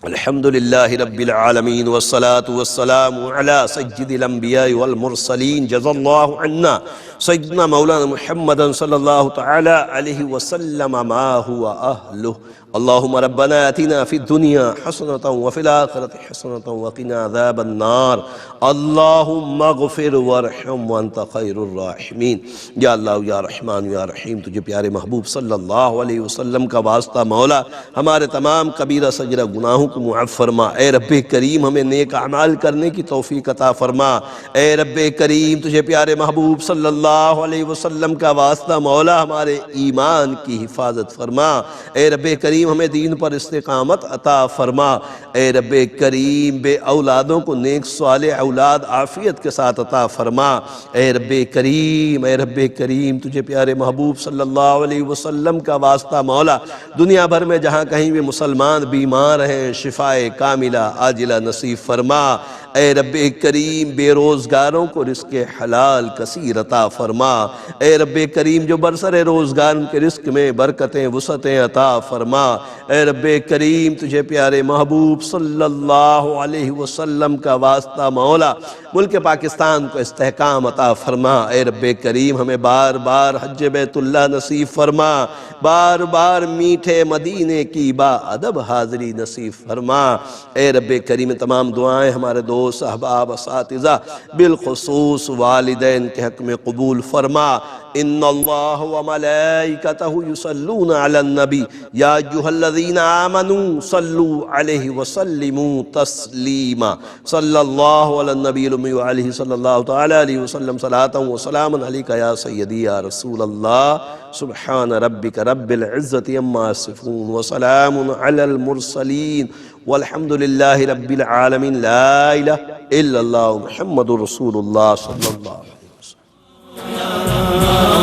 Speaker 1: الحمدللہ رب العالمین والصلاة والسلام علی سید الانبیاء والمرسلین، جزا اللہ عنا سیدنا مولانا محمد صلی اللہ تعالی علیہ وسلم ما ہوا اہلہ، اللہم ربنا آتنا فی الدنیا حسنة وفی الآخرة حسنة وقنا عذاب النار اللہم اغفر وارحم وانت خیر الراحمین۔ یا اللہ یا رحمان یا رحیم، تجھے پیارے محبوب صلی اللہ علیہ وسلم کا واسطہ مولا ہمارے تمام کبیرہ صغیرہ گناہوں کو معاف فرما۔ اے رب کریم ہمیں نیک اعمال کرنے کی توفیق عطا فرما۔ اے رب کریم تجھے پیارے محبوب صلی اللہ علیہ وسلم کا واسطہ مولا ہمارے ایمان کی حفاظت فرما۔ اے رب کریم ہمیں دین پر استقامت عطا فرما۔ اے رب کریم بے اولادوں کو نیک صالح اولاد عافیت کے ساتھ عطا فرما۔ اے رب کریم تجھے پیارے محبوب صلی اللہ علیہ وسلم کا واسطہ مولا دنیا بھر میں جہاں کہیں بھی مسلمان بیمار ہیں شفائے کاملہ عاجلہ نصیب فرما۔ اے رب کریم بے روزگاروں کو رزق حلال کثیر عطا فرما۔ اے رب کریم جو برسر روزگار ان کے رزق میں برکتیں وسعتیں عطا فرما۔ اے رب کریم تجھے پیارے محبوب صلی اللہ علیہ وسلم کا واسطہ مولا ملک پاکستان کو استحکام عطا فرما۔ اے رب کریم ہمیں بار بار حج بیت اللہ نصیب فرما، بار بار میٹھے مدینے کی با ادب حاضری نصیب فرما۔ اے رب کریم تمام دعائیں ہمارے دوست احباب اساتذہ بالخصوص والدین کے حق میں قبول فرما۔ ان اللہ وملائکتہ یصلون علی النبی یا ایھا الذین آمنوا صلوا علیہ وسلموا تسلیما۔ صلی اللہ علی النبی الامی وعلیہ صلی اللہ تعالی علیہ وسلم صلاۃ وسلام علیک یا سیدی یا رسول اللہ۔ سبحان ربک رب العزت عما یصفون وسلام علی المرسلین والحمد للہ رب العالمین۔ لا الہ الا اللہ محمد رسول اللہ صلی اللہ علیہ وسلم۔